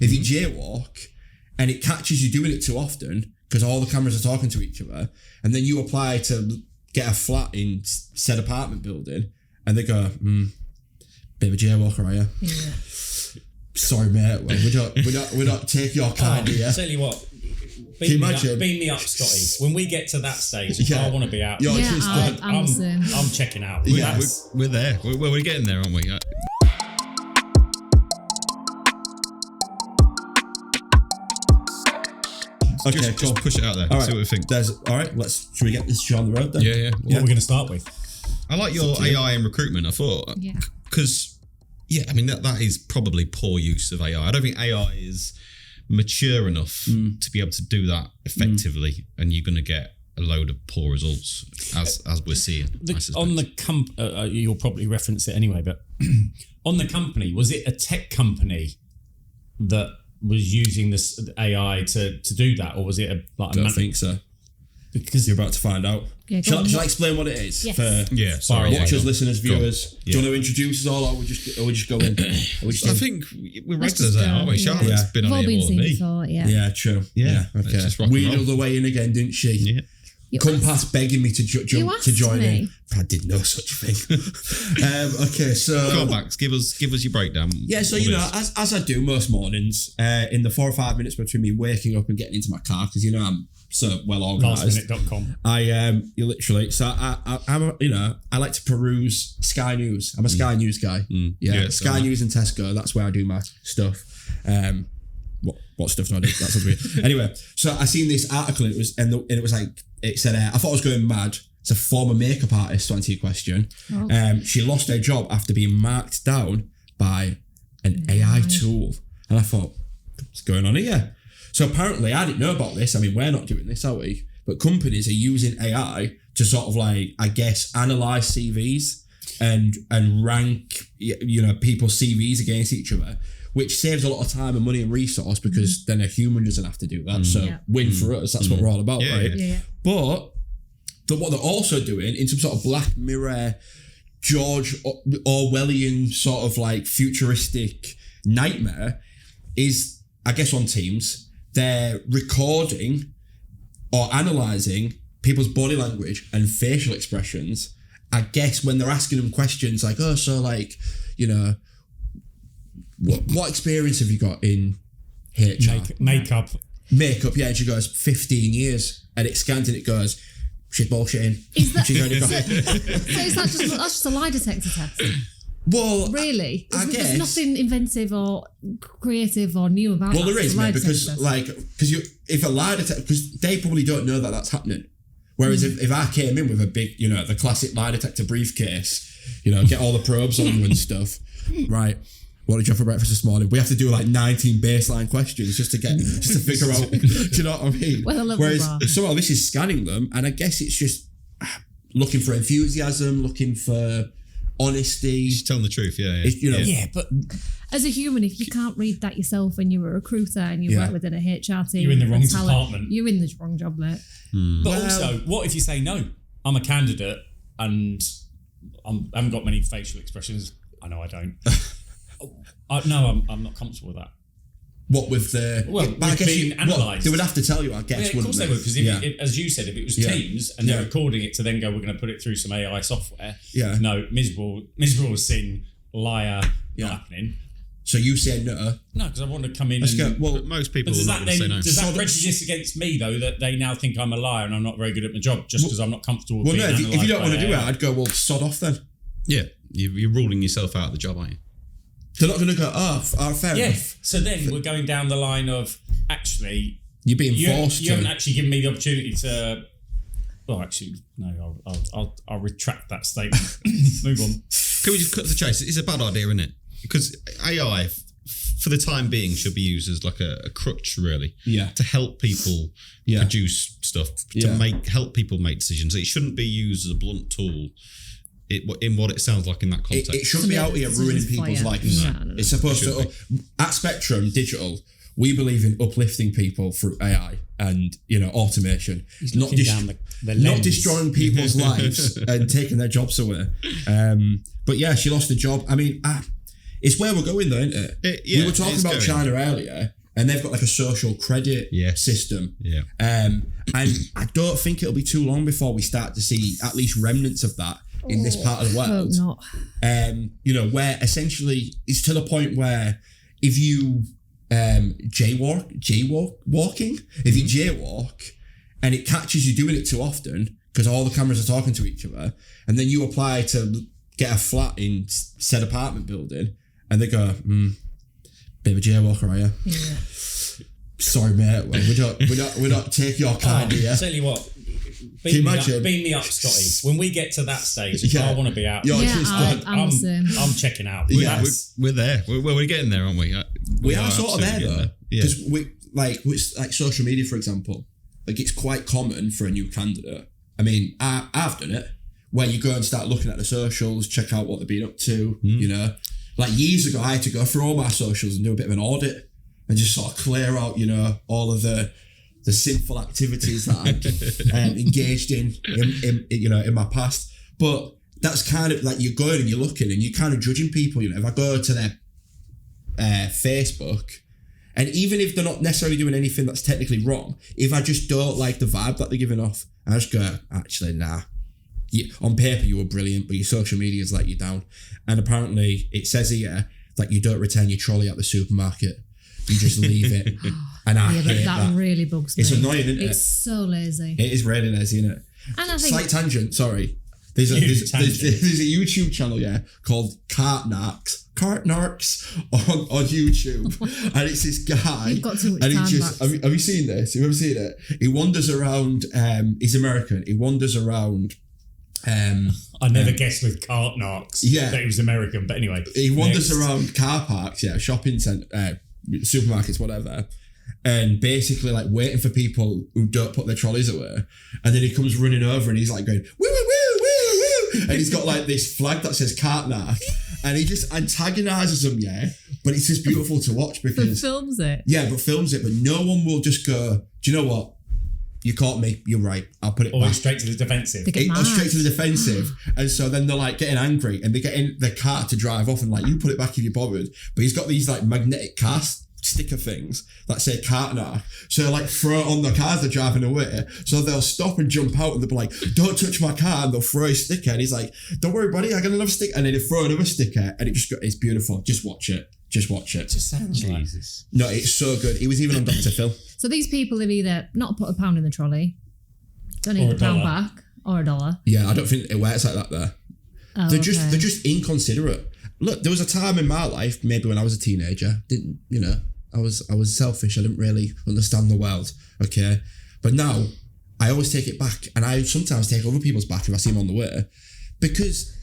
If you jaywalk and it catches you doing it too often because all the cameras are talking to each other, and then you apply to get a flat in said apartment building, and they go, bit of a jaywalker, are you? Yeah. Sorry, mate. Well, we don't take your card here. Tell you what. Beam me up, Scotty. When we get to that stage, I want to be out. I'm checking out. We're there. We're getting there, aren't we? Okay, just push it out there. All right. See what we think. All right, should we get this show on the road then? Yeah. What are we going to start with? I like your AI in recruitment, I thought. Yeah. Because, I mean, that is probably poor use of AI. I don't think AI is mature enough to be able to do that effectively, and you're going to get a load of poor results, as we're seeing. On the you'll probably reference it anyway, but on the company, was it a tech company that was using this AI to do that, or was it I don't think so. Because you're about to find out. Yeah, shall I explain what it is? Yes. For watchers, listeners, viewers? Do you want to introduce us all, or we just go in? I think we're regulars there, aren't we? Charlotte's been on here more than me. Before, yeah, true. Yeah. Okay. Wheeled the way in again, didn't she? Yeah. Come past begging me to join in. I did no such thing. Okay, so go back. Give us your breakdown. Yeah, so as I do most mornings, in the 4 or 5 minutes between me waking up and getting into my car, because I'm so well organised. Lastminute.com. You literally. So I like to peruse Sky News. I'm a Sky News guy. Sky News and Tesco. That's where I do my stuff. What stuff do I do? That sounds weird. Anyway, so I seen this article. And it was like, it said, I thought I was going mad. It's a former makeup artist, to answer your question. Oh. She lost her job after being marked down by an AI tool. And I thought, what's going on here? So apparently, I didn't know about this. I mean, we're not doing this, are we? But companies are using AI to sort of analyse CVs and rank, people's CVs against each other, which saves a lot of time and money and resource because then a human doesn't have to do that. So win for us. That's what we're all about, right? Yeah. But what they're also doing in some sort of Black Mirror, George Orwellian sort of futuristic nightmare is, I guess on Teams, they're recording or analysing people's body language and facial expressions, I guess when they're asking them questions like, what experience have you got in HR? Makeup, yeah. And she goes, 15 years. And it scans and it goes, she's bullshitting. Is that, she's only got so is that that's just a lie detector test? Well, really? I guess. There's nothing inventive or creative or new about that. Well, there is, mate, because if a lie detector, because they probably don't know that that's happening. Whereas if I came in with a big, the classic lie detector briefcase, get all the probes on you and stuff, right? What did you have for breakfast this morning? We have to do 19 baseline questions just to figure out. Do you know what I mean? Whereas somehow this is scanning them, and I guess it's just looking for enthusiasm, looking for honesty. She's telling the truth, yeah. But as a human, if you can't read that yourself and you're a recruiter and you work within a HR team, you're in the wrong department. You're in the wrong job, mate. But also, what if you say no? I'm a candidate and I haven't got many facial expressions. I know I don't. No, I'm not comfortable with that. What with the... Well, with being analysed. They would have to tell you, I guess, of course they would, because as you said, if it was Teams and they're recording it to then go, we're going to put it through some AI software. Yeah. No, miserable sin, liar, not happening. So you say no? No, because I want to come in but most people are not going to say no. Does that prejudice against me, though, that they now think I'm a liar and I'm not very good at my job just because I'm not comfortable with being analysed? Well, no, if you don't want to do it, I'd go, well, sod off then. Yeah, you're ruling yourself out of the job, aren't you? They're not going to go, fair enough. So then we're going down the line of, actually... You're being forced to... You haven't actually given me the opportunity to... Well, actually, no, I'll retract that statement. Move on. Can we just cut to the chase? It's a bad idea, isn't it? Because AI, for the time being, should be used as a crutch, really. Yeah. To help people produce stuff, to help people make decisions. It shouldn't be used as a blunt tool. In what it sounds like in that context. It shouldn't be out here ruining people's lives. No. It's supposed to... At Spectrum Digital, we believe in uplifting people through AI and, automation. Not destroying people's lives and taking their jobs away. But yeah, she lost her job. I mean, it's where we're going, though, isn't it? We were talking about China earlier, and they've got like a social credit system. Yeah. And I don't think it'll be too long before we start to see at least remnants of that in this part of the world. Hope not. Where essentially it's to the point where if you jaywalking, if you jaywalk and it catches you doing it too often because all the cameras are talking to each other, and then you apply to get a flat in said apartment building, and they go, bit of a jaywalker, are you? Yeah. Sorry, mate. We don't take your card here. Tell you what. Beam me up, Scotty. When we get to that stage, I want to be out. I'm the same. I'm checking out. We're there. We're getting there, aren't we? We are sort of there, though. Because with social media, for example, like it's quite common for a new candidate. I mean, I've done it, where you go and start looking at the socials, check out what they've been up to, Like years ago, I had to go through all my socials and do a bit of an audit and just sort of clear out, all of the sinful activities that I've engaged in my past. But that's kind of like you're going and you're looking and you're kind of judging people. If I go to their Facebook, and even if they're not necessarily doing anything that's technically wrong, if I just don't like the vibe that they're giving off, I just go, actually, nah. On paper, you were brilliant, but your social media's let you down. And apparently, it says here that you don't return your trolley at the supermarket. You just leave it. And I hate that. That really bugs me. It's annoying, isn't it? It's so lazy. It is really lazy, isn't it? And I think... Slight tangent, sorry. There's a YouTube channel, called Cartnarks on YouTube. And it's this guy. You've got too much and time, he just, have you seen this? Have you ever seen it? He wanders around, he's American. He wanders around... I never guessed with Cartnarks that he was American, but anyway. He wanders around car parks, shopping centre, supermarkets, whatever, and basically like waiting for people who don't put their trolleys away. And then he comes running over and he's like going, woo, woo, woo, woo, woo. And he's got like this flag that says Cartnark. And he just antagonises them, but it's just beautiful to watch because... But films it. Yeah, but films it, but no one will just go, do you know what? You caught me, you're right, I'll put it back. Straight to the defensive. Straight to the defensive. And so then they're like getting angry and they get in their car to drive off and like, you put it back if you're bothered. But he's got these like magnetic car sticker things that say Cartnark. So they like throw it on the cars they're driving away. So they'll stop and jump out and they'll be like, don't touch my car, and they'll throw a sticker. And he's like, don't worry, buddy, I got another sticker. And then they throw another sticker and it's beautiful. Just watch it. Just watch it. It just sounds Jesus. No, it's so good. He was even on Dr. Phil. So these people have either not put £1 in the trolley, don't need the £1 back, or $1. Yeah, I don't think it works like that there. Oh, they're just inconsiderate. Look, there was a time in my life, maybe when I was a teenager, I was selfish. I didn't really understand the world. Okay, but now I always take it back, and I sometimes take other people's back if I see them on the way, because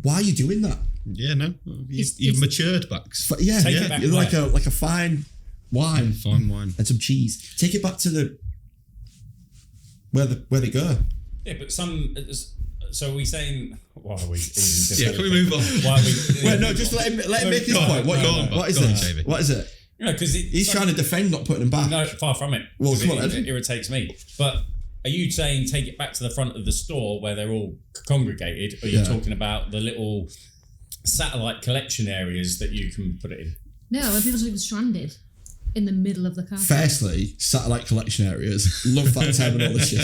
why are you doing that? Yeah, no, you've matured, Bax. It back, you're like a fine wine, and some cheese. Take it back to the where they go. Yeah, but some. So are we saying? Why are we? Can we move on? Why are we? Wait, no, just let him make his point. What is it? What is it? Because he's trying to defend not putting him back. No, far from it. Well, come on, it irritates me. But are you saying take it back to the front of the store where they're all congregated, or are you talking about the little satellite collection areas that you can put it in? No, when people are stranded in the middle of the car. Firstly, satellite collection areas. Love that terminology.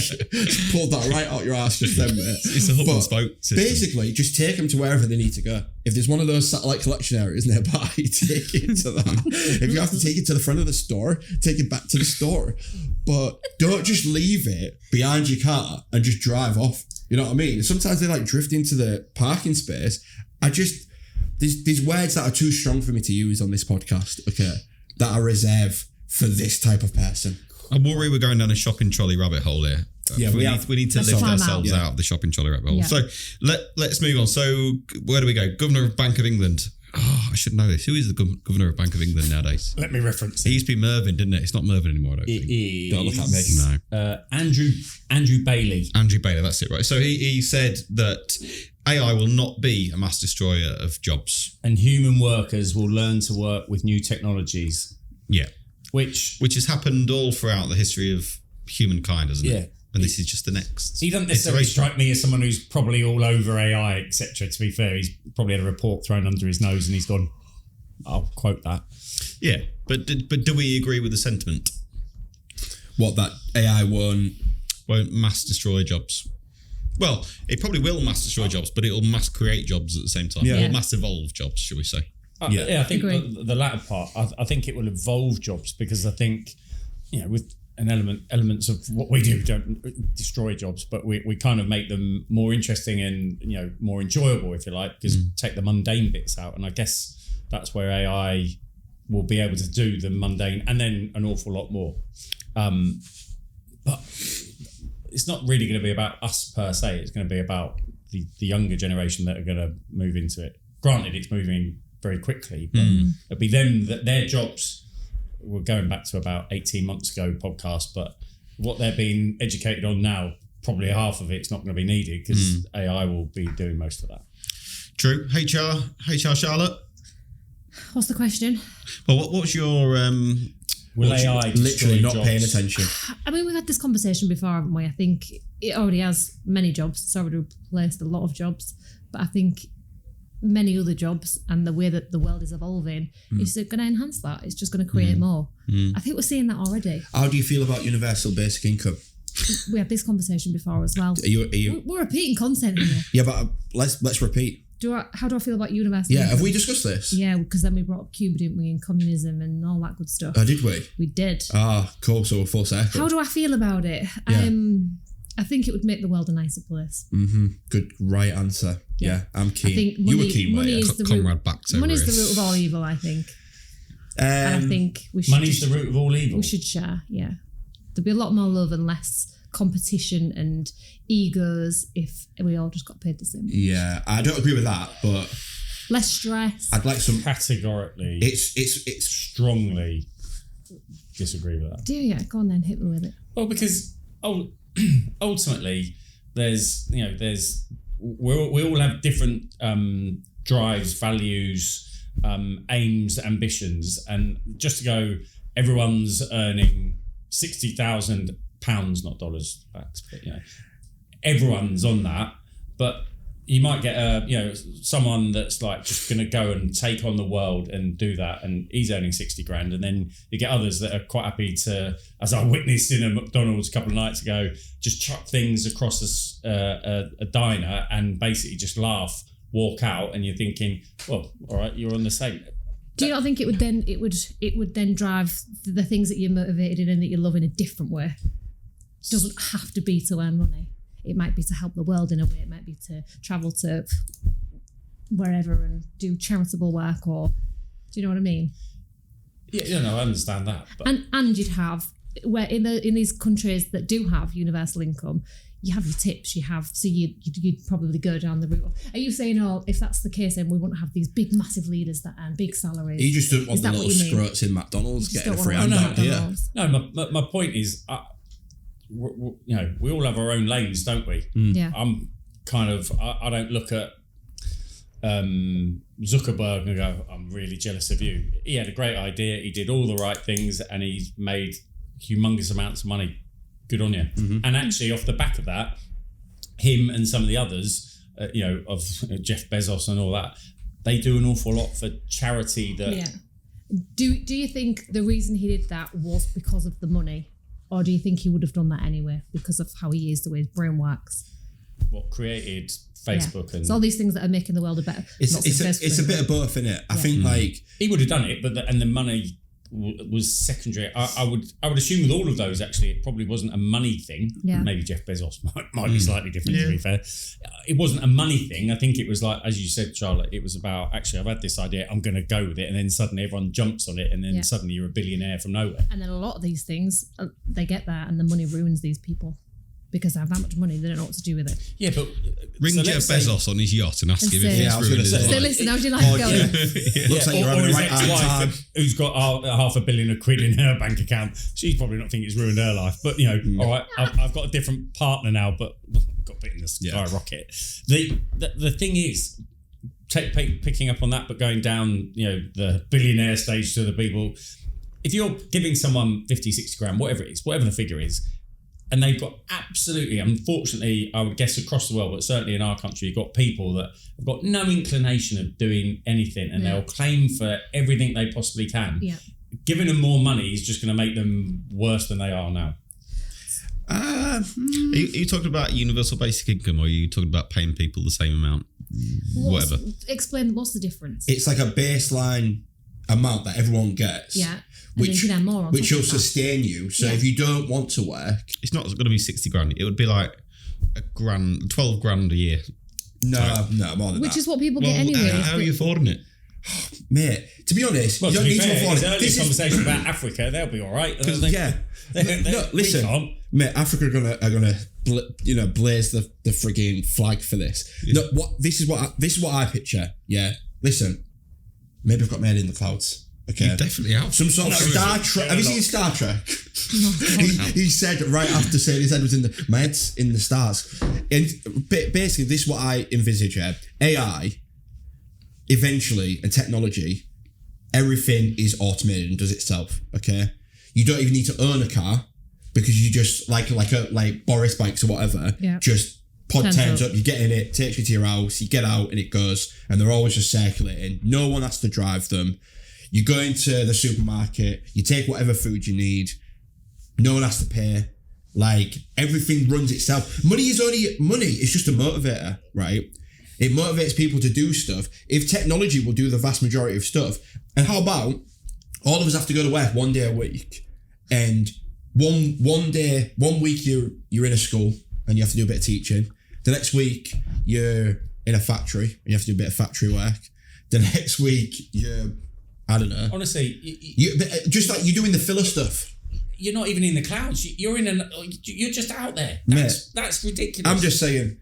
Pulled that right out your ass just then, mate. It's a hub and spoke system. Basically, just take them to wherever they need to go. If there's one of those satellite collection areas nearby, take it to that. If you have to take it to the front of the store, take it back to the store. But don't just leave it behind your car and just drive off. You know what I mean? Sometimes they like drift into the parking space. There's words that are too strong for me to use on this podcast, okay, that I reserve for this type of person. I worry we're going down a shopping trolley rabbit hole here. We need to lift ourselves out of the shopping trolley rabbit hole. Yeah. So let's move on. So where do we go? Governor of Bank of England. Oh, I should know this. Who is the Governor of Bank of England nowadays? Let me reference it. It used to be Mervyn, didn't it? It's not Mervyn anymore, I don't think. Don't look at me. No. Andrew Bailey. Andrew Bailey, that's it, right. So he said that AI will not be a mass destroyer of jobs. And human workers will learn to work with new technologies. Yeah. Which has happened all throughout the history of humankind, hasn't it? And this is just the next. He doesn't necessarily strike me as someone who's probably all over AI, etc. To be fair, he's probably had a report thrown under his nose and he's gone, I'll quote that. Yeah, but do we agree with the sentiment? What, that AI won't mass destroy jobs? Well, it probably will mass destroy jobs, but it'll mass create jobs at the same time. It'll mass evolve jobs, shall we say? I think the latter part. I think it will evolve jobs because I think, with elements of what we do, we don't destroy jobs, but we kind of make them more interesting and more enjoyable, if you like, because take the mundane bits out. And I guess that's where AI will be able to do the mundane and then an awful lot more. But it's not really going to be about us per se. It's going to be about the younger generation that are going to move into it. Granted, it's moving very quickly, but it'll be them that their jobs. We're going back to about 18 months ago podcast, but what they're being educated on now, probably half of it's not going to be needed because AI will be doing most of that. True. HR Charlotte. What's the question? Well, what was your will AI literally not jobs? paying attention? I mean, we've had this conversation before, haven't we? I think it already has many jobs. It's already replaced a lot of jobs, but I think many other jobs and the way that the world is evolving is going to enhance that. It's just going to create more. I think we're seeing that already. How do you feel about universal basic income? We had this conversation before as well. Are you We're repeating content here. Yeah, but let's repeat. How do I feel about universal income? Have we discussed this? Yeah, because then we brought up Cuba, didn't we, and communism and all that good stuff. Oh, did we? We did. Cool. So we're full circle. How do I feel about it? Yeah. I think it would make the world a nicer place. Good, right answer. Yeah, I'm keen. I think you were keen, money weren't you? is the Conrad backs over money's here. the root of all evil, I think. And I think we should. Money's the root of all evil. We should share. Yeah, there'd be a lot more love and less competition and egos if we all just got paid the same. Yeah, I don't agree with that, but less stress. I'd like some. Categorically, It's strongly disagree with that. Do you? Yeah, go on then, hit me with it. Well, because ultimately, we all have different drives, values, aims, ambitions, and just to go, everyone's earning £60,000, not dollars, facts, but everyone's on that. But you might get someone that's like just going to go and take on the world and do that, and he's earning 60 grand, and then you get others that are quite happy to, as I witnessed in a McDonald's a couple of nights ago, just chuck things across a diner and basically just laugh, walk out, and you're thinking, well, all right, you're on the same. Do you not think it would then drive the things that you're motivated in and that you love in a different way? It doesn't have to be to earn money. It might be to help the world in a way. It might be to travel to wherever and do charitable work, or do you know what I mean? Yeah, I understand that. But. And you'd have where in these countries that do have universal income, you have your tips. You'd probably go down the route. Are you saying, if that's the case, then we won't have these big, massive leaders that earn big salaries? You just don't want the little scroats in McDonald's getting a free handout, do you? No, my point is. We all have our own lanes, don't we? Yeah. I'm kind of, I don't look at Zuckerberg and go, I'm really jealous of you. He had a great idea. He did all the right things and he's made humongous amounts of money. Good on you. And actually, off the back of that, him and some of the others, of Jeff Bezos and all that, they do an awful lot for charity. Do you think the reason he did that was because of the money? Or do you think he would have done that anyway because of how he is, the way his brain works? What created Facebook and... It's all these things that are making the world a better... It's a bit of both, isn't it? I think he would have done it, but the money was secondary. I would assume with all of those, actually, it probably wasn't a money thing. Yeah. Maybe Jeff Bezos might be slightly different, to be fair. It wasn't a money thing. I think it was like, as you said, Charlotte, it was about, actually, I've had this idea, I'm going to go with it. And then suddenly everyone jumps on it. And then suddenly you're a billionaire from nowhere. And then a lot of these things, they get there and the money ruins these people. Because they have that much money, they don't know what to do with it. Yeah, but... Ring Jeff Bezos on his yacht and ask him if he's ruined his life. So listen, how's your life going? Looks like you're having the right time. Who's got £500 million in her bank account. She's probably not thinking it's ruined her life. But, all right, I've got a different partner now, but got bit in the skyrocket. The thing is, picking up on that, but going down, the billionaire stage to the people, if you're giving someone 50, 60 grand, whatever it is, whatever the figure is, And they've got absolutely, unfortunately, I would guess across the world, but certainly in our country, you've got people that have got no inclination of doing anything, and they'll claim for everything they possibly can. Yeah. Giving them more money is just going to make them worse than they are now. Are you talking about universal basic income, or are you talking about paying people the same amount? Whatever. Explain what's the difference. It's like a baseline amount that everyone gets. Yeah. Which will sustain you. So if you don't want to work, it's not going to be 60 grand. It would be like $12 grand a year. No, more than Which that. is what people get anyway. How are you affording it? Mate, to be honest, well, you don't need to afford it. This conversation about Africa, they'll be all right. Listen, mate, Africa are gonna blaze the frigging flag for this. Yeah. No, this is what I picture. Yeah, listen, maybe I've got made in the clouds. Okay, you definitely have some sort of Star Trek. Have you seen Star Trek? he said right after saying his head was my head's in the stars. And basically, this is what I envisage. AI. Eventually, and technology, everything is automated and does itself. Okay, you don't even need to own a car because you just like Boris bikes or whatever. Yeah. Just pod turns up, you get in it, takes you to your house, you get out, and it goes, and they're always just circulating. No one has to drive them. You go into the supermarket, you take whatever food you need. No one has to pay. Like everything runs itself. Money is just a motivator, right? It motivates people to do stuff. If technology will do the vast majority of stuff, and how about all of us have to go to work 1 day a week, and one week you're in a school and you have to do a bit of teaching. The next week you're in a factory and you have to do a bit of factory work. The next week you're, I don't know. Honestly, just like you're doing the filler stuff. You're not even in the clouds. You're just out there. That's ridiculous. I'm just saying.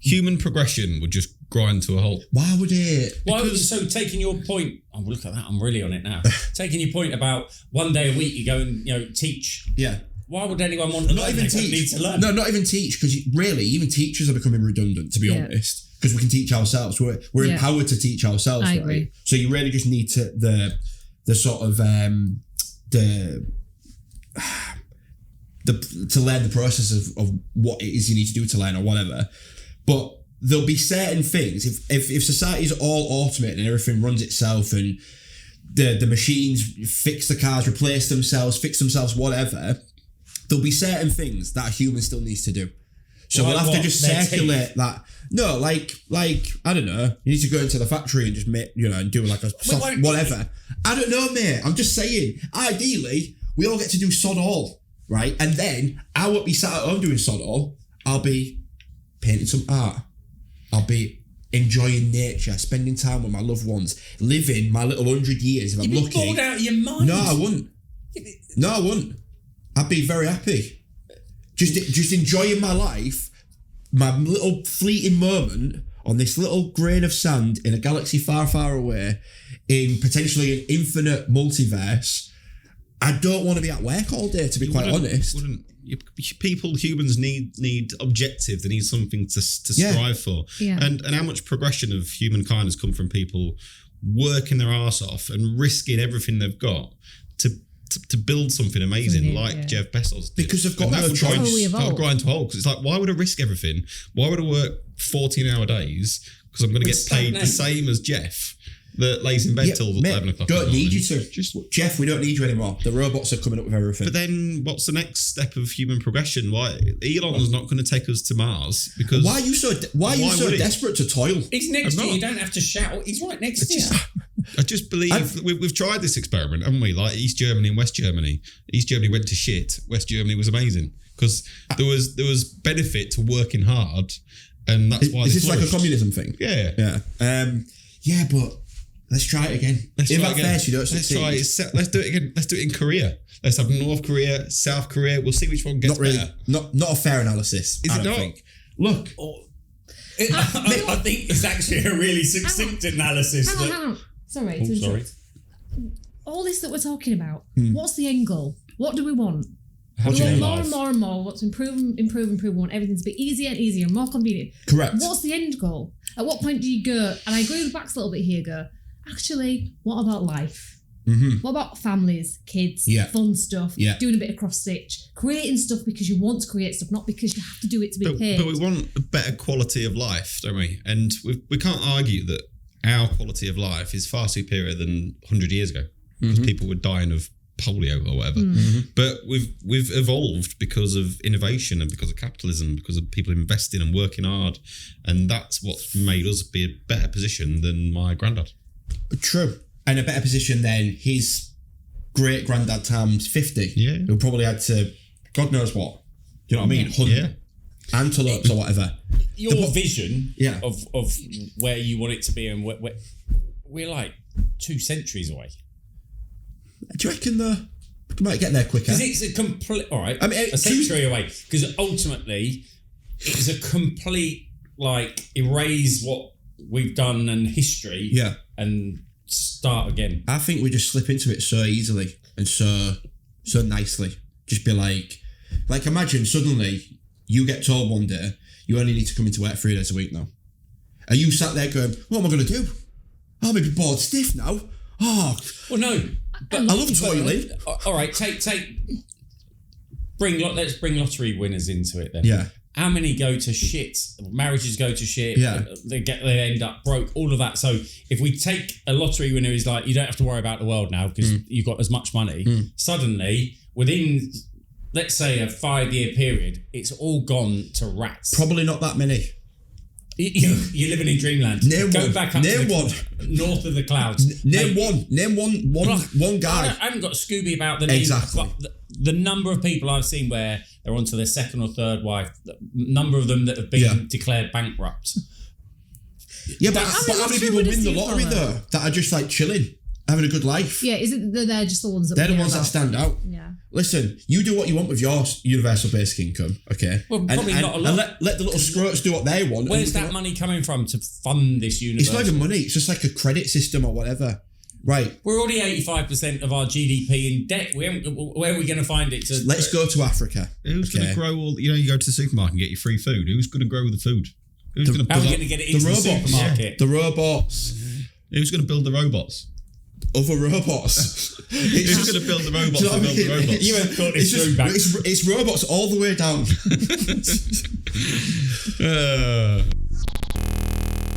Human progression would just grind to a halt. Why would it? So taking your point, look at that, I'm really on it now. Taking your point about 1 day a week you go and teach. Yeah. Why would anyone want to learn? Not even teach. Need to learn. No, not even teach, because really, even teachers are becoming redundant, to be honest. Because we can teach ourselves. We're empowered to teach ourselves, I right? agree. So you really just need to the sort of to learn the process of what it is you need to do to learn or whatever. But there'll be certain things, if society is all automated and everything runs itself and the machines fix the cars, replace themselves, fix themselves, whatever, there'll be certain things that a human still needs to do. So we'll have to just circulate that. No, like I don't know. You need to go into the factory and just make, and do like a soft whatever. I don't know, mate. I'm just saying. Ideally, we all get to do sod all, right? And then I won't be sat at home doing sod all. I'll be painting some art. I'll be enjoying nature, spending time with my loved ones, living my little 100 years if I'm lucky. You'd be bored out of your mind. No, I wouldn't. I'd be very happy. Just enjoying my life, my little fleeting moment on this little grain of sand in a galaxy far, far away, in potentially an infinite multiverse. I don't want to be at work all day, to be quite honest. Humans need objective. They need something to strive for. Yeah. And how much progression of humankind has come from people working their arse off and risking everything they've got to build something amazing Jeff Bezos did. Because they've got no choice. Got to grind to a halt. Because it's like, why would I risk everything? Why would I work 14-hour days? Because I'm going to get paid the same as Jeff that lays in bed till 11 o'clock. Don't need you to. Jeff, we don't need you anymore. The robots are coming up with everything. But then what's the next step of human progression? Why Elon's not going to take us to Mars? Because why are you so desperate to toil? He's next to you. You don't have to shout. He's right next to you. I just believe we've tried this experiment, haven't we? Like East Germany and West Germany. East Germany went to shit. West Germany was amazing because there was benefit to working hard, and that's why. Is this like a communism thing? Yeah. Yeah, but let's try it again. First you don't succeed. Let's do it again. Let's do it in Korea. Let's have North Korea, South Korea. We'll see which one gets better. Not a fair analysis. Is it not? Think. Look. I think it's actually a really succinct analysis. Hang on. Sorry. All this that we're talking about, what's the end goal? What do we want? We want more and more and more. We want to improve. We want everything to be easier and easier, more convenient. Correct. What's the end goal? At what point do you go, and I agree with Bax a little bit here, actually, what about life? What about families, kids, fun stuff, doing a bit of cross stitch, creating stuff because you want to create stuff, not because you have to do it to be paid. But we want a better quality of life, don't we? And we can't argue that our quality of life is far superior than 100 years ago, because people were dying of polio or whatever. But we've evolved because of innovation and because of capitalism, because of people investing and working hard, and that's what's made us be a better position than my granddad. True. And a better position than his great granddad times 50. Yeah. Who probably had to, God knows what. Do you know what I mean? Hunt antelopes or whatever. Your vision of where you want it to be, and we're like 2 centuries away. Do you reckon we might get there quicker? Because it's a complete, all right, a century away. Because ultimately, it's a complete, like, erase what we've done and history and start again. I think we just slip into it so easily and so nicely. Just be like imagine suddenly you get told one day you only need to come into work 3 days a week now. And you sat there going, what am I going to do? I'll be bored stiff now. Oh. Well, no. But I love toiling. All right, let's bring lottery winners into it then. Yeah. How many go to shit? Marriages go to shit. Yeah. They end up broke. All of that. So if we take a lottery winner who's like, you don't have to worry about the world now because you've got as much money. Suddenly, within, let's say, a 5-year period, it's all gone to rats. Probably not that many. You're living in dreamland. Go back up north of the clouds. Name one guy. I haven't got Scooby about the name. Exactly. But the number of people I've seen where they're onto their second or third wife, the number of them that have been declared bankrupt. Yeah, but how many people win the lottery though? That are just like chilling, having a good life. Yeah, is it that they're just the ones that they're the ones that stand out? Yeah. Listen, you do what you want with your universal basic income, okay? Well, probably not a lot. And let the little scroats do what they want. Where's that money coming from to fund this universal? It's not even money. It's just like a credit system or whatever. Right. We're already 85% of our GDP in debt. Where are we going to find it? Let's go to Africa. Who's going to grow all? You go to the supermarket and get your free food. Who's going to grow the food? Who's going to how are we going to get it into the supermarket? The robots. Who's going to build the robots? Other robots. Who's going to build the robots? Do you know what I mean? Build the robots? You have got this it's robots all the way down.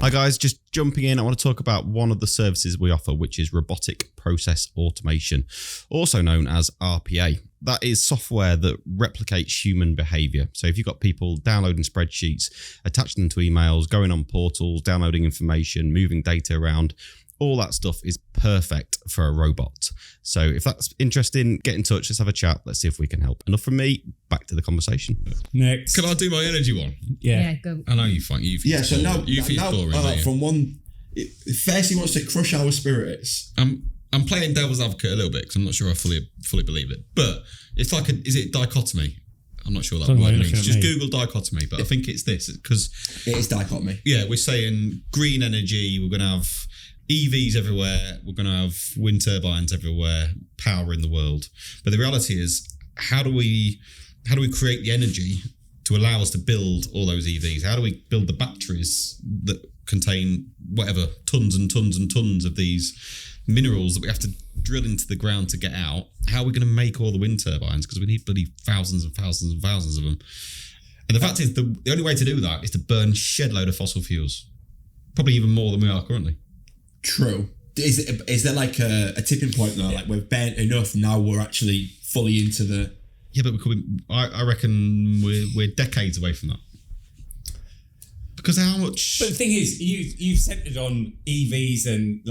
Hi guys, just jumping in, I want to talk about one of the services we offer, which is robotic process automation, also known as RPA. That is software that replicates human behavior. So if you've got people downloading spreadsheets, attaching them to emails, going on portals, downloading information, moving data around, all that stuff is perfect for a robot. So if that's interesting, get in touch. Let's have a chat. Let's see if we can help. Enough from me. Back to the conversation. Next. Can I do my energy one? Yeah, go. I know you think you. So now boring. From one, first he wants to crush our spirits. I'm playing devil's advocate a little bit because I'm not sure I fully believe it. But it's like is it dichotomy? I'm not sure what that word means. Just Google dichotomy, but I think it's this because it is dichotomy. Yeah, we're saying green energy. We're going to have EVs everywhere. We're going to have wind turbines everywhere, power in the world. But the reality is, how do we create the energy to allow us to build all those EVs? How do we build the batteries that contain whatever tons and tons and tons of these minerals that we have to drill into the ground to get out? How are we going to make all the wind turbines? Because we need bloody thousands and thousands and thousands of them. And the fact is, the only way to do that is to burn shed load of fossil fuels, probably even more than we are currently. True. Is there like a tipping point though? Like we've burnt enough, now we're actually fully into the... Yeah, but I reckon we're decades away from that. Because how much... But the thing is, you've centred on EVs and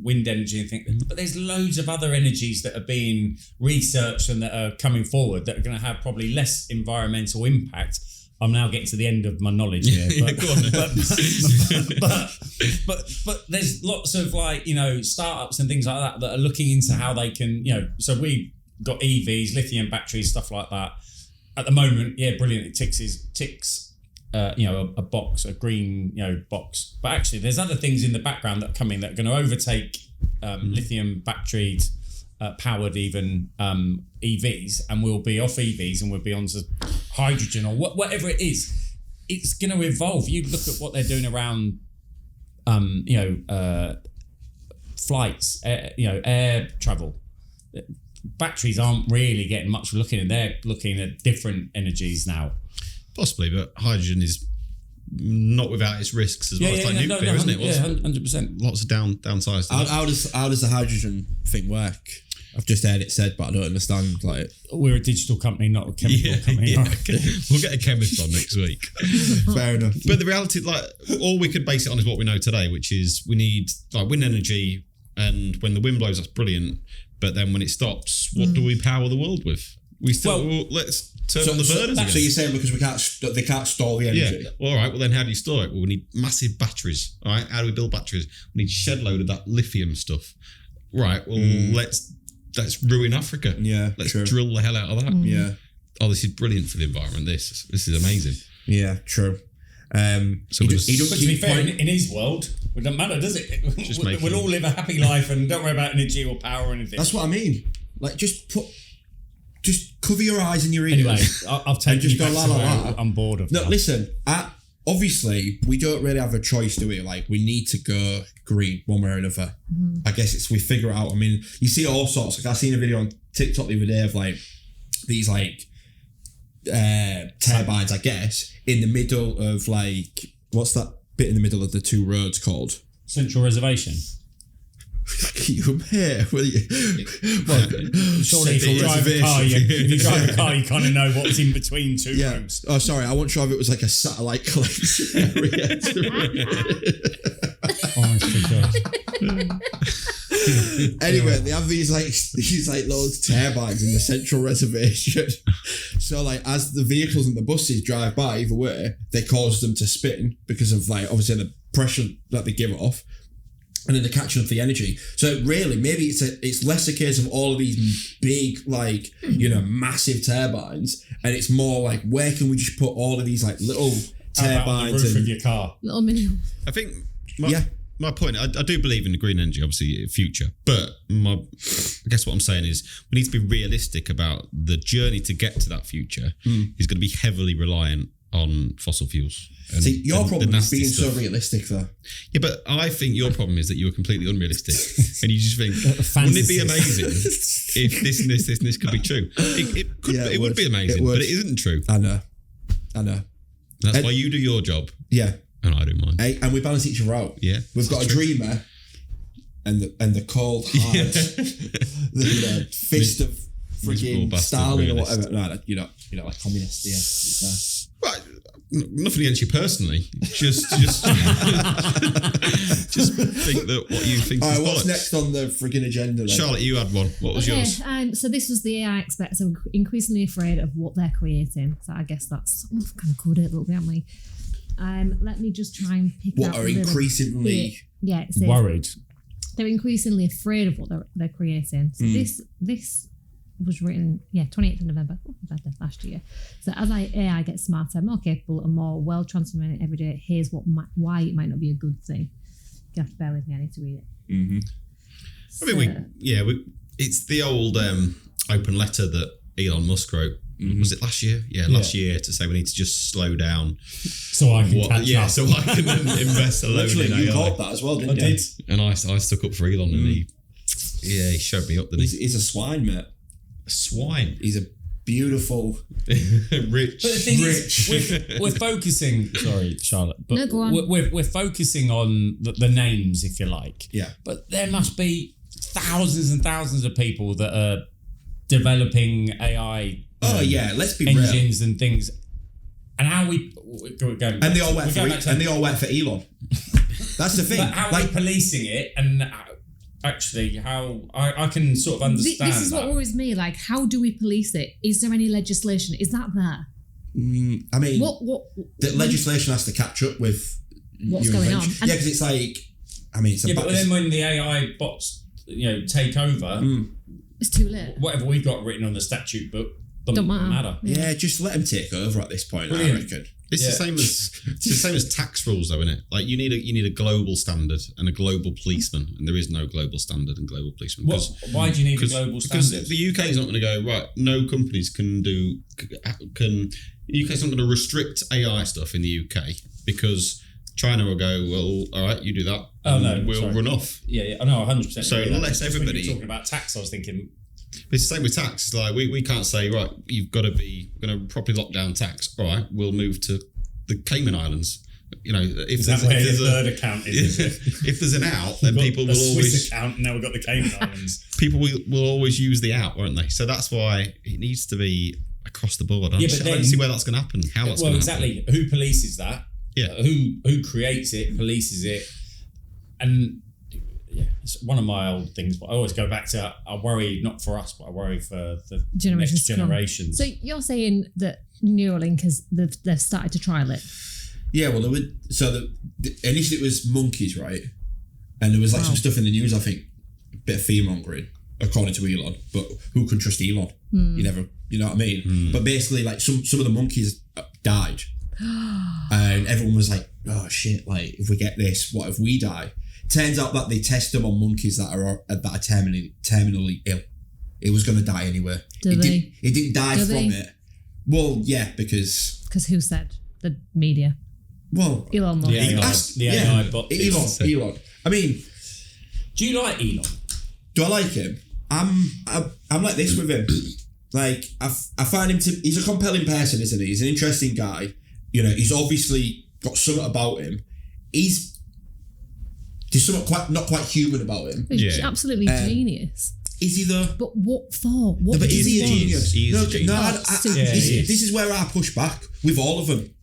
wind energy and things, but there's loads of other energies that are being researched and that are coming forward that are going to have probably less environmental impact. I'm now getting to the end of my knowledge here, but there's lots of startups and things like that are looking into how they can So we got EVs, lithium batteries, stuff like that. At the moment, brilliant. It ticks. A box, a green box. But actually, there's other things in the background that are coming that are going to overtake lithium battery powered even EVs, and we'll be off EVs and we'll be onto hydrogen or whatever it is. It's going to evolve. You look at what they're doing around flights, air travel. Batteries aren't really getting much looking at. They're looking at different energies now. Possibly, but hydrogen is not without its risks as well. It's like nuclear, isn't it? 100%. Lots of downsides to how does the hydrogen thing work? I've just heard it said, but I don't understand. Like, we're a digital company, not a chemical company. Yeah. We'll get a chemist on next week. Fair enough. But the reality, like, all we could base it on is what we know today, which is we need like wind energy, and when the wind blows, that's brilliant. But then when it stops, what do we power the world with? We still let's turn on the burners again. So you're saying because they can't store the energy? Yeah. Well, all right. Well, then how do you store it? Well, we need massive batteries. All right. How do we build batteries? We need a shed load of that lithium stuff. Right. Well, let's ruin Africa. Yeah. Let's drill the hell out of that. Yeah. Oh, this is brilliant for the environment. This is amazing. Yeah. True. So but to be fair, in his world, it doesn't matter, does it? We'll all live a happy life and don't worry about energy or power or anything. That's what I mean. Like, just cover your eyes and your ears. Anyway, I've taken just you go back la, to la, where la. I'm bored of. No, now. listen. Obviously, we don't really have a choice, do we? Like, we need to go green one way or another. I guess we figure it out. I mean, you see all sorts. Like, I seen a video on TikTok the other day of like these like turbines, I guess, in the middle of like, what's that bit in the middle of the two roads called? Central Reservation. You here? Will you? Surely if you drive a car, you kind of know what's in between two roads. Oh, sorry. I wasn't sure if it was like a satellite collection area. Anyway, they have these little turbines in the central reservation. So like, as the vehicles and the buses drive by either way, they cause them to spin because of like obviously the pressure that they give off. And then they're catching up the energy. So really, maybe it's less a case of all of these big, like, massive turbines, and it's more like, where can we just put all of these like little turbines on the roof of your car? Little mini. I think my point, I do believe in the green energy, obviously, future. But I guess what I'm saying is we need to be realistic about the journey to get to that future is going to be heavily reliant on fossil fuels. See, your problem is being so realistic, though. Yeah, but I think your problem is that you're completely unrealistic, and you just think, wouldn't it be amazing if this and this and this could be true? It would be amazing, but it isn't true. I know. That's why you do your job. Yeah, and I do mine. And we balance each other out. Yeah, we've got a dreamer, and the cold hard, the fist of freaking Stalin or whatever. No, you're not like communist. Yeah. Right. Nothing against you personally. Just think that what you think. All is right, what's bollocks. next on the freaking agenda then? Charlotte, you had one. What was yours? So this was the AI experts are increasingly afraid of what they're creating. So I guess that's we've kind of covered it a little bit, haven't we? Let me just try and pick what out are increasingly it says worried. They're increasingly afraid of what they're creating. So this was written, 28th of November, last year. So as AI gets smarter, more capable, and more well transforming every day, here's why it might not be a good thing. You have to bear with me, I need to read it. Mm-hmm. So, I mean, it's the old open letter that Elon Musk wrote. Mm-hmm. Was it last year? Yeah, last year, to say we need to just slow down. So I can catch up. So I can invest a load in AI. You called that as well, didn't you? I did. And I stuck up for Elon, and he showed me up. He's a swine, mate. A swine. He's a beautiful, rich. But the thing is, we're focusing. Sorry, Charlotte, but no, go on. We're focusing on the names, if you like. Yeah. But there must be thousands and thousands of people that are developing AI. Let's be engines real. and things. And how we and they all went for Elon. That's the thing. But how are we policing it, and actually how I can sort of understand this is what worries me. Like, how do we police it? Is there any legislation? Is that there? I mean, what the legislation has to catch up with what's going on. Yeah, because it's like, I mean, it's but then when the AI bots take over, it's too late. Whatever we've got written on the statute book doesn't matter. Yeah, just let them take over at this point. Brilliant. I reckon. It's the same as tax rules, though, isn't it? Like you need a global standard and a global policeman, and there is no global standard and global policeman. Why do you need a global standard? Because the UK is not going to go right. No companies can. The UK is not going to restrict AI stuff in the UK because China will go, well, all right, you do that. We'll run off. Yeah, I know, 100%. So unless everybody... When you were talking about tax, I was thinking... It's the same with tax. It's like, we can't say, right, you've got to be... We're going to properly lock down tax. All right, we'll move to the Cayman Islands. You know, if there's a third account is. If there's an out, then people will always... Swiss account, now we've got the Cayman Islands. People will always use the out, won't they? So that's why it needs to be across the board. I don't see where that's going to happen, how that's going to happen. Well, exactly. Who polices that? Yeah. Who creates it, polices it? And yeah, it's one of my old things, but I always go back to, I worry not for us, but I worry for the next generations. So you're saying that Neuralink they've started to trial it? Yeah, well, initially it was monkeys, right? And there was like some stuff in the news, I think, a bit of fear-mongering, according to Elon, but who can trust Elon? You know what I mean? But basically, like some of the monkeys died. And everyone was like, oh shit, like if we get this, what if we die? Turns out that they test them on monkeys that are terminally ill. It was going to die anyway. It didn't die from it. Well, yeah, because who said? The media. Well, Elon Musk. The AI bot. Elon. I mean, do you like Elon? Do I like him? I'm like this with him. Like I find him he's a compelling person, isn't he? He's an interesting guy. You know, he's obviously got something about him. There's something not quite human about him. He's absolutely genius. Is he though? But what for? What but is he a genius? This is where I push back with all of them.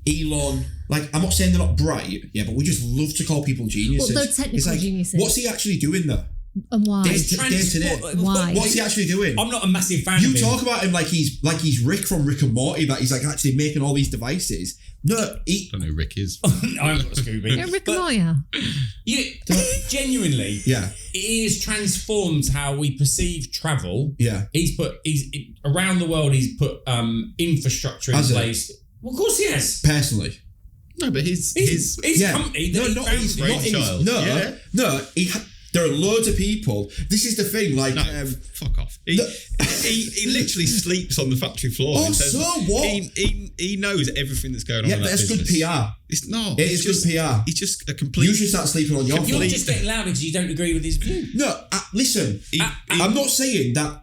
Elon, like, I'm not saying they're not bright, yeah, but we just love to call people geniuses. Well, they're technical geniuses. What's he actually doing there? And why? Day to day. Why? What's he actually doing? I'm not a massive fan of him. You talk about him like he's Rick from Rick and Morty, that he's like actually making all these devices. No, I don't know who Rick is. I'm not Scooby. Yeah, Rick and Morty. Genuinely, yeah, it has transformed how we perceive travel. Yeah, he's around the world. He's put infrastructure in place. Well, of course he has. Personally. No, but his company. There are loads of people. This is the thing, like... fuck off. He literally sleeps on the factory floor. Oh, so what? He knows everything that's going on in that business. Yeah, that's good PR. It's not. It is good PR. He's just a complete... You should start sleeping on your floor. You're just getting louder because you don't agree with his view. No, listen. I'm not saying that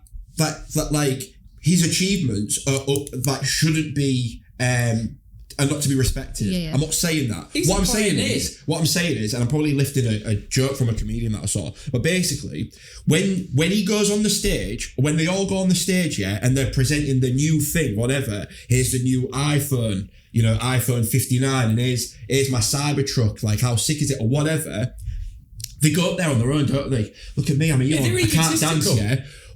like, his achievements that shouldn't be... and not to be respected. Yeah. I'm not saying that. What I'm saying is, and I'm probably lifting a joke from a comedian that I saw, but basically, when he goes on the stage, when they all go on the stage, and they're presenting the new thing, whatever, here's the new iPhone, iPhone 59, and here's my Cybertruck, like how sick is it, or whatever, they go up there on their own, don't they? Look at me, I'm Elon, I can't dance,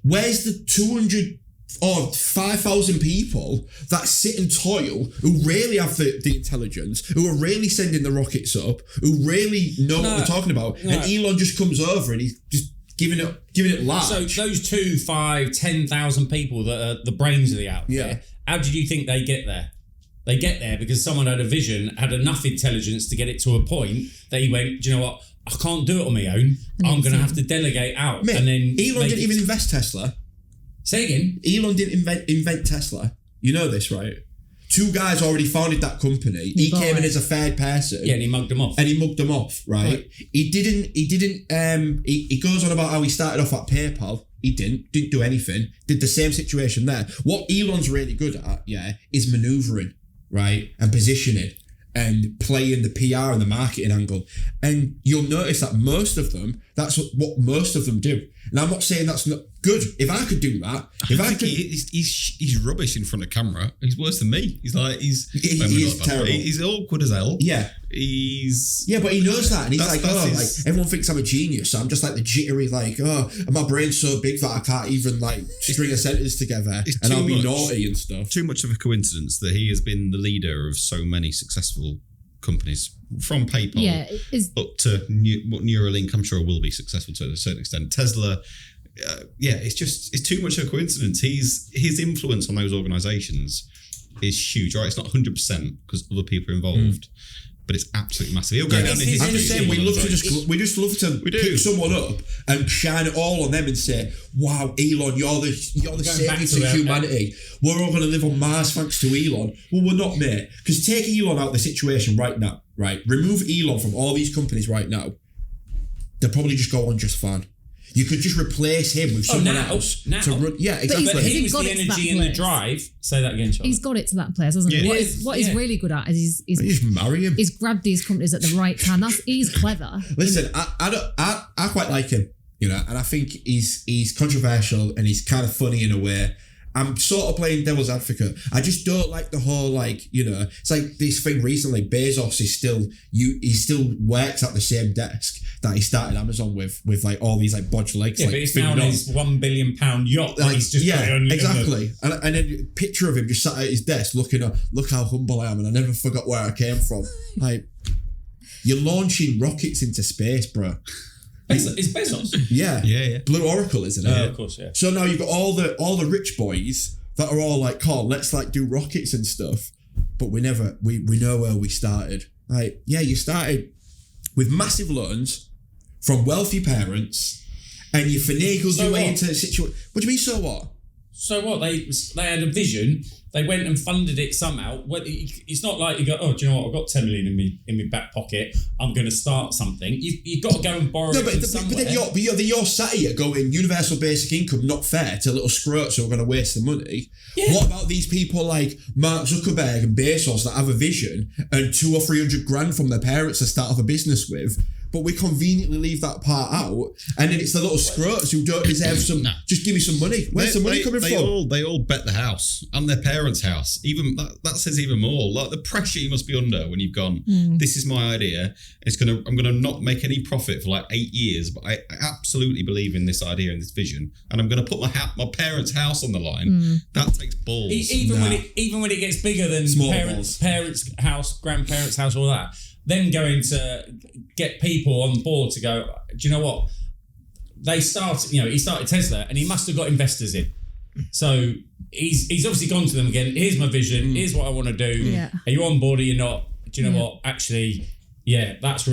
Where's the 200 or 5,000 people that sit and toil, who really have the intelligence, who are really sending the rockets up, who really know what they're talking about, and Elon just comes over and he's just giving it large. So those 2, 5, 10,000 people that are the brains of the outfit, how did you think they get there? They get there because someone had a vision, had enough intelligence to get it to a point that he went, do you know what? I can't do it on my own. I'm going to have to delegate out. Mate, and then Elon didn't even invest Tesla. Say again? Elon didn't invent Tesla. You know this, right? 2 guys already founded that company. He came in as a third person. Yeah, and he mugged them off. Right? He didn't, he goes on about how he started off at PayPal. He didn't do anything. Did the same situation there. What Elon's really good at, is maneuvering, right? And positioning and playing the PR and the marketing angle. And you'll notice that most of them, that's what most of them do. And I'm not saying that's not good. If I could do that, he's rubbish in front of camera. He's worse than me. He's terrible. He's awkward as hell. Yeah. But he knows that, and he's like everyone thinks I'm a genius, so I'm just like the jittery, like, and my brain's so big that I can't even like string a sentence together, and I'll be naughty and stuff. Too much of a coincidence that he has been the leader of so many successful companies, from PayPal up to what Neuralink, I'm sure will be successful to a certain extent. Tesla, it's too much of a coincidence. His influence on those organisations is huge, right? It's not 100% because other people are involved, but it's absolutely massive. He'll go down in I'm just history. saying, we just love to pick someone up and shine it all on them and say, "Wow, Elon, you're the savior to humanity. We're all going to live on Mars thanks to Elon." Well, we're not, mate. Because take Elon out of the situation right now, right? Remove Elon from all these companies right now. They'll probably just go on just fine. You could just replace him with someone else to run. Yeah, exactly. But he was the energy and the drive. Say that again, Charlie. He's got it to that place, hasn't he? What he's really good at is he's just marry him. He's grabbed these companies at the right time. He's clever. Listen, I quite like him, you know, and I think he's controversial and he's kind of funny in a way. I'm sort of playing devil's advocate. I just don't like the whole, like, you know, it's like this thing recently. Bezos is he still works at the same desk that he started Amazon with like all these like bodged legs. Yeah, like, but it's now on his £1 billion yacht. Like, he's just exactly. And then a picture of him just sat at his desk looking up. Look how humble I am, and I never forgot where I came from. Like, you're launching rockets into space, bro. It's Bezos. Yeah. Blue Oracle, isn't it? Yeah, of course, yeah. So now you've got all the rich boys that are all like, "Cool, let's like do rockets and stuff." But we know where we started. Like, yeah, you started with massive loans from wealthy parents, and you finagled your way into a situation. What do you mean? So what? So what? They had a vision. They went and funded it somehow. It's not like you go, "Oh, do you know what? I've got 10 million in my back pocket. I'm going to start something." You've got to go and borrow it from somewhere. But you're sat here going, universal basic income, not fair to little scroats who are going to waste the money. Yeah. What about these people like Mark Zuckerberg and Bezos that have a vision and 200 or 300 grand from their parents to start off a business with? But we conveniently leave that part out, and then it's the little scroats who don't deserve some. Just give me some money. Where's the money coming from? They all bet the house and their parents' house. Even that says even more. Like the pressure you must be under when you've gone. This is my idea. I'm gonna not make any profit for like 8 years, but I absolutely believe in this idea and this vision, and I'm gonna put my parents' house on the line. That takes balls. Even when it gets bigger than parents' house, grandparents' house, all that. Then going to get people on board to go, do you know what? He started Tesla and he must have got investors in. So he's obviously gone to them again. Here's my vision. Here's what I want to do. Yeah. Are you on board or you're not? Do you know what? Actually, yeah, that's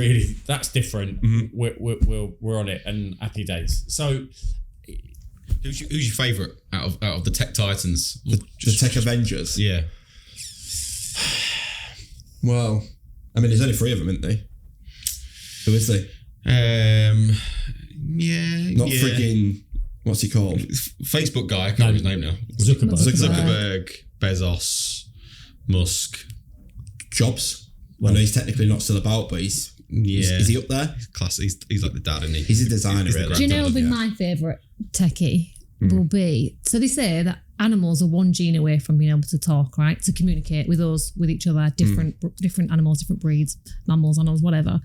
different. We're on it and happy days. So who's your favourite out of the tech titans? The tech Avengers? Yeah. Well, I mean, there's only 3 of them, isn't there? Who is they? Not frigging. What's he called? Facebook guy. I can't remember his name now. Zuckerberg, Bezos, Musk, Jobs. Well, I know he's technically not still about, but is he up there? He's class. He's like the dad, isn't he? He's a designer. Do you know what will be my favourite techie? Will be, so they say that animals are one gene away from being able to talk, right? To communicate with us, with each other, different animals, different breeds, mammals, animals, whatever.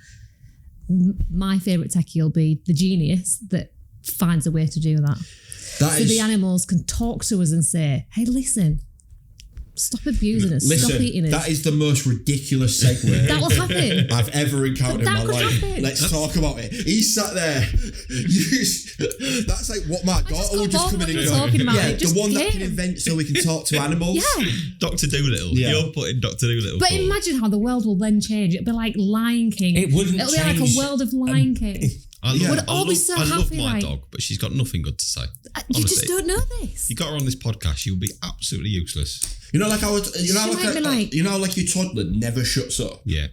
My favourite techie will be the genius that finds a way to do that. The animals can talk to us and say, "Hey, listen, stop abusing us, stop eating us." That is the most ridiculous segue that will happen. I've ever encountered in my life. Happen. Let's talk about it. He sat there. That's like what my daughter would just come in and go. The one that can invent so we can talk to animals. Yeah. Dr. Dolittle. Yeah. You're putting Dr. Dolittle. But imagine how the world will then change. It'll be like Lion King. It'll be like a world of Lion King. I love my dog, but she's got nothing good to say. You just don't know this. You got her on this podcast, you'll be absolutely useless. You know, like your toddler never shuts up. Yeah.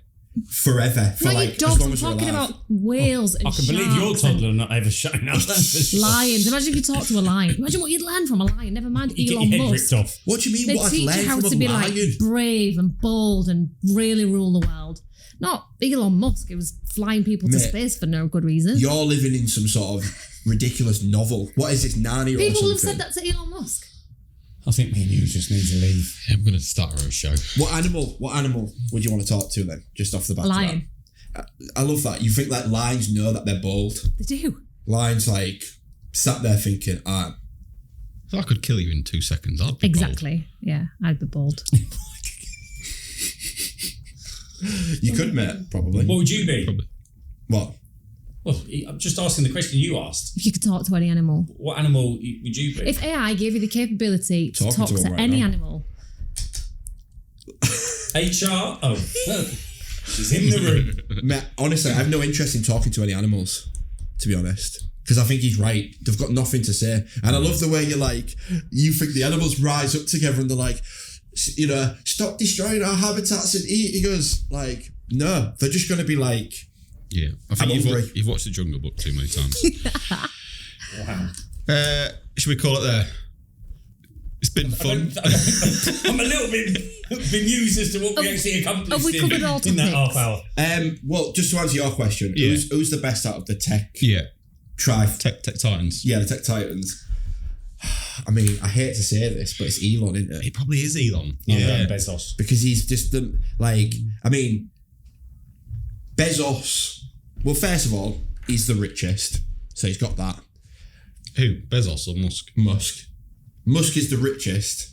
Forever. For like dogs, as long I'm as we're talking alive. about whales and I can believe your toddler not ever shutting up. Lions. Imagine if you talk to a lion. Imagine what you'd learn from a lion. Never mind Elon Musk. What do you mean? They What I'd teach learn you how from to a be lion? like brave and bold and really rule the world. Not Elon Musk. It was flying people to space for no good reason. You're living in some sort of ridiculous novel. What is this, Narnia or something? People have said that to Elon Musk. I think me and you just need to leave. I'm going to start our own show. What animal would you want to talk to then? Just off the bat. Lion. I love that. You think that lions know that they're bold? They do. Lions like sat there thinking, If I could kill you in 2 seconds, I'd be exactly. bold. Yeah, I'd be bold. You could, mate, probably. What would you be? Probably. What? Well, I'm just asking the question you asked. If you could talk to any animal. What animal would you be? If AI gave you the capability to talk to any animal. HR? Oh. She's in the room. Mate, honestly, I have no interest in talking to any animals, to be honest. Because I think he's right. They've got nothing to say. And I love the way you think the animals rise up together and they're like, stop destroying our habitats and eat. He goes, no, they're just going to be like... Yeah. I think you've watched The Jungle Book too many times. Wow. Should we call it there? It's been fun. I'm a little bit bemused as to what we actually accomplished have we covered all in that half hour. Well, just to answer your question, who's the best out of the tech? Tech titans. Yeah, the tech titans. I mean, I hate to say this, but it's Elon, isn't it? It probably is Elon. Yeah, Bezos. Because he's just Bezos. Well, first of all, he's the richest, so he's got that. Who? Bezos or Musk? Musk is the richest.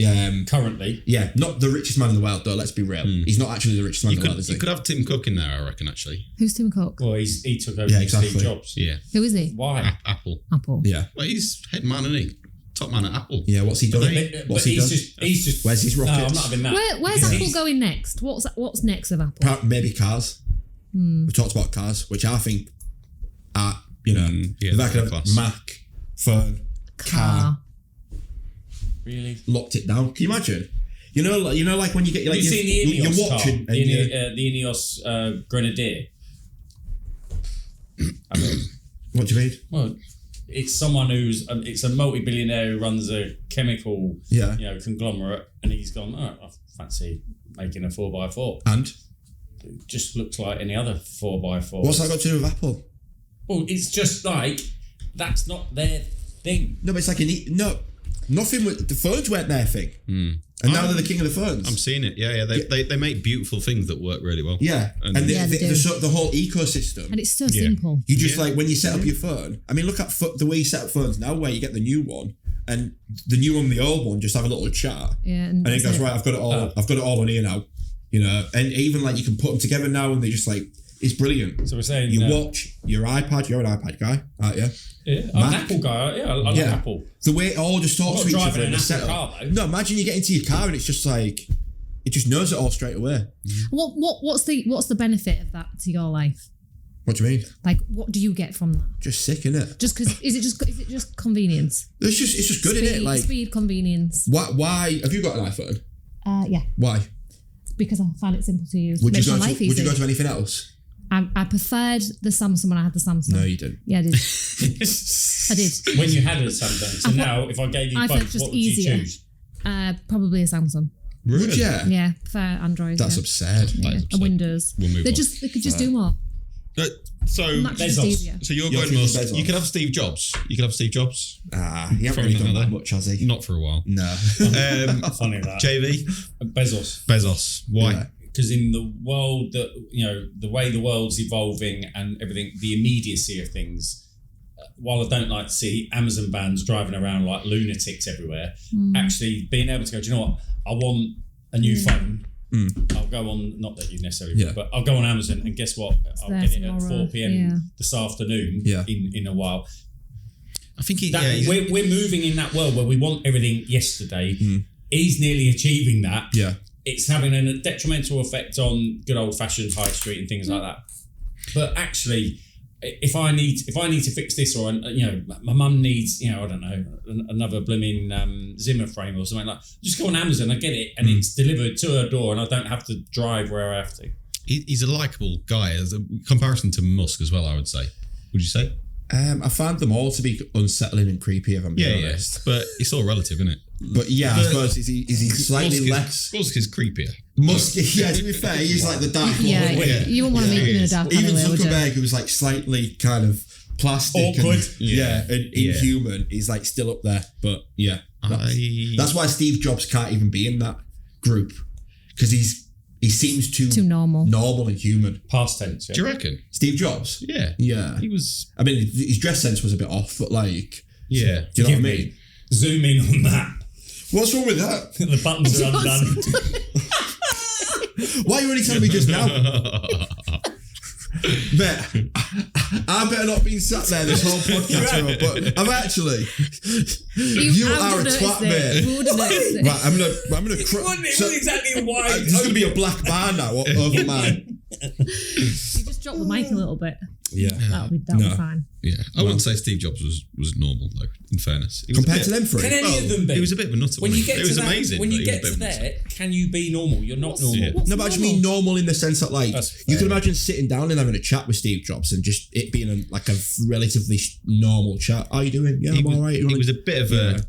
Currently. Yeah, not the richest man in the world, though, let's be real. He's not actually the richest man in the world, is he? You could have Tim Cook in there, I reckon, actually. Who's Tim Cook? Well, he took over Steve Jobs. Yeah. Who is he? Why? Apple. Yeah. Well, he's head man, isn't he? Top man at Apple. Yeah, what's he done? He's just... Where's his rockets? No, I'm not having that. Where's Apple going next? What's next with Apple? Maybe cars. We've talked about cars, which I think are, that kind of Mac, phone, car. Really? Locked it down. Can you imagine? Like when you get You've seen the Ineos you're watching car, the Ineos Grenadier. What do you mean? Well, it's someone it's a multi-billionaire who runs a chemical, conglomerate, and he's gone, I fancy making a 4x4. And? It just looks like any other 4x4. What's that got to do with Apple? Well, it's just that's not their thing. No, but it's nothing with the phones weren't their thing. And now they're the king of the phones. I'm seeing it. Yeah. They make beautiful things that work really well. Yeah. And the whole ecosystem. And it's so simple. You just when you set up your phone, I mean, look at the way you set up phones now, where you get the new one and the new one and the old one just have a little chat. Yeah. And it goes, right, I've got it all on here now. And even you can put them together now and they just it's brilliant. So we're saying you watch your iPad. You're an iPad guy, aren't you? Yeah, I'm an Apple guy. Yeah, I like Apple. The way it all just talks to each other in the setup. Car, no, imagine you get into your car and it's just it just knows it all straight away. What's the benefit of that to your life? What do you mean? What do you get from that? Just sick, innit? Just because is it just convenience? It's just good, innit? Speed, convenience. Why have you got an iPhone? Yeah. Why? Because I find it simple to use. Would you go to anything else? I preferred the Samsung when I had the Samsung. No, you didn't. Yeah, I did. I did. When you had a Samsung. So now, if I gave you both, what would you choose? Probably a Samsung. Really? Would you? Yeah, for Android. That's absurd. Yeah. And Windows. We'll move on. They could just do more. So Bezos. So you're going Musk. You could have Steve Jobs. He hasn't really done that much, has he? Not for a while. No. Funny that. JV? Bezos. Why? Yeah. Because in the world that, the way the world's evolving and everything, the immediacy of things, while I don't like to see Amazon vans driving around like lunatics everywhere, actually being able to go, do you know what? I want a new phone. I'll go on, not that you necessarily would, but I'll go on Amazon and guess what? I'll get it at 4 p.m. this afternoon in a while. I think we're moving in that world where we want everything yesterday. He's nearly achieving that. Yeah. It's having a detrimental effect on good old fashioned high street and things like that. But actually, if I need to fix this, or my mum needs, I don't know, another blooming Zimmer frame or something like that, just go on Amazon, I get it, and it's delivered to her door, and I don't have to drive where I have to. He's a likable guy, as a comparison to Musk as well, I would say. Would you say? I find them all to be unsettling and creepy, if I'm being honest. But it's all relative, isn't it? But I suppose is he slightly less? Musk is creepier. Musk, to be fair, he's like the dark lord. Yeah, you wouldn't want to make him in a dark Even alleyway, Zuckerberg, who was slightly kind of plastic, awkward, and inhuman, is still up there. But that's why Steve Jobs can't even be in that group, because he seems too normal and human. Past tense. Yeah. Do you reckon? Steve Jobs? Yeah. He was. I mean, his dress sense was a bit off, but do you know what I mean? Zoom in on that. What's wrong with that? The buttons are undone. Why are you only telling me just now? Mate, I better not been sat there this whole podcast, but I'm actually. You are a twat, mate. Right, I'm gonna. It wasn't exactly why. There's gonna be a black bar now over mine. You just drop the mic a little bit. Yeah, that'll be fine. Yeah, I wouldn't say Steve Jobs was normal though. In fairness, compared to them three, can any of them be? He was a bit of a nutter. When you get it to was that, amazing. When you get to there, can you be normal? You're not normal. Yeah. No, but I just mean normal in the sense that, like, you can imagine sitting down and having a chat with Steve Jobs and just it being a relatively normal chat. How are you doing? Yeah, I'm all right. He was a bit of a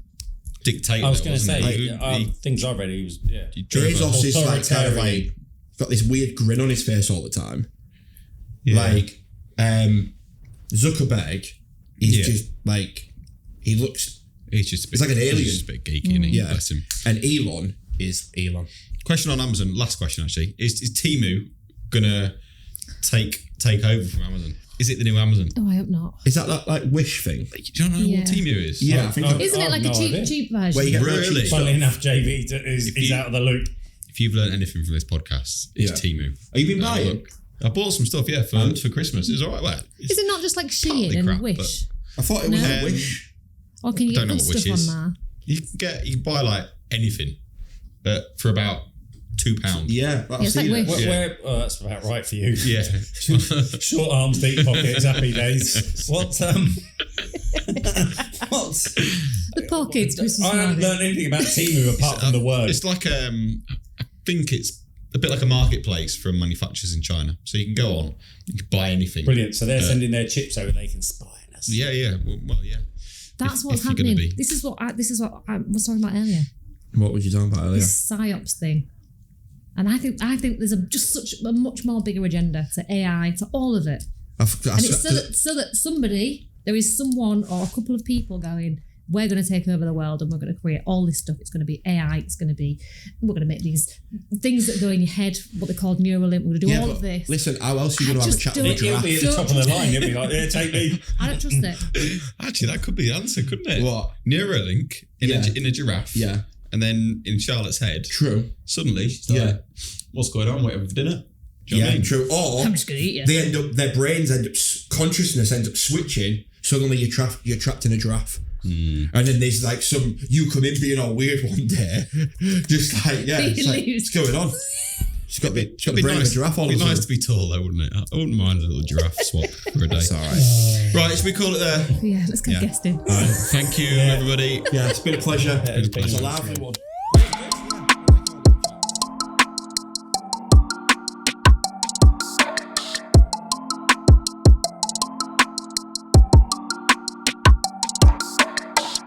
dictator. I was going to say, things I read, he was, Bezos is like kind of like got this weird grin on his face all the time. Yeah. Like, Zuckerberg, he's just like, he looks. He's like an alien. He's just a bit geeky, isn't he? Yeah. Bless him. And Elon is Elon. Question on Amazon. Last question actually. Is Temu gonna take over from Amazon? Is it the new Amazon? Oh, I hope not. Is that like Wish thing? Do you know what Temu is? Yeah, I think so. Isn't it like a cheap version? Where you get really? Funnily enough, JV is out of the loop. If you've learned anything from this podcast, it's Temu. Have you been buying? I bought some stuff, for Christmas. It was alright. Well, is it not just like Shein and Wish? I thought it was a Wish. Or can you get good stuff on there? You can buy like anything, but for about £2. Yeah, it's like Wish. That's about right for you. Yeah, short arms, deep pockets, happy days. What? The poor kids. I haven't learned anything about Temu apart from the word. It's like I think it's a bit like a marketplace from manufacturers in China. So you can go on, you can buy anything. Brilliant. So they're sending their chips over. They can spy on us. Yeah. Well, yeah. That's what's happening. This is what I was talking about earlier. What was you talking about earlier? This psyops thing. And I think there's just such a much more bigger agenda to AI, to all of it. And it's so that there is someone or a couple of people going, we're going to take over the world and we're going to create all this stuff. It's going to be AI. We're going to make these things that go in your head, what they call Neuralink. We're going to do all of this. Listen, how else are you going to have a chat with a giraffe? It'll be at the top of the line. It'll be like, yeah, take me. I don't trust it. Actually, that could be the answer, couldn't it? What? Neuralink in a giraffe. Yeah. And then in Charlotte's head. True. Suddenly, she's like, what's going on? Waiting for dinner. Do you know what I mean? True. Or I'm just going to eat you. their brains consciousness ends up switching. Suddenly you're trapped in a giraffe. And then there's like you come in being all weird one day, just like what's going on? She's got the brain of a giraffe. It'd be nice to be tall though, wouldn't it? I wouldn't mind a little giraffe swap for a day. It's all right. Right, should we call it there? Yeah, let's get guesting. Thank you, everybody. Yeah, it's been a pleasure. It's been a lively one.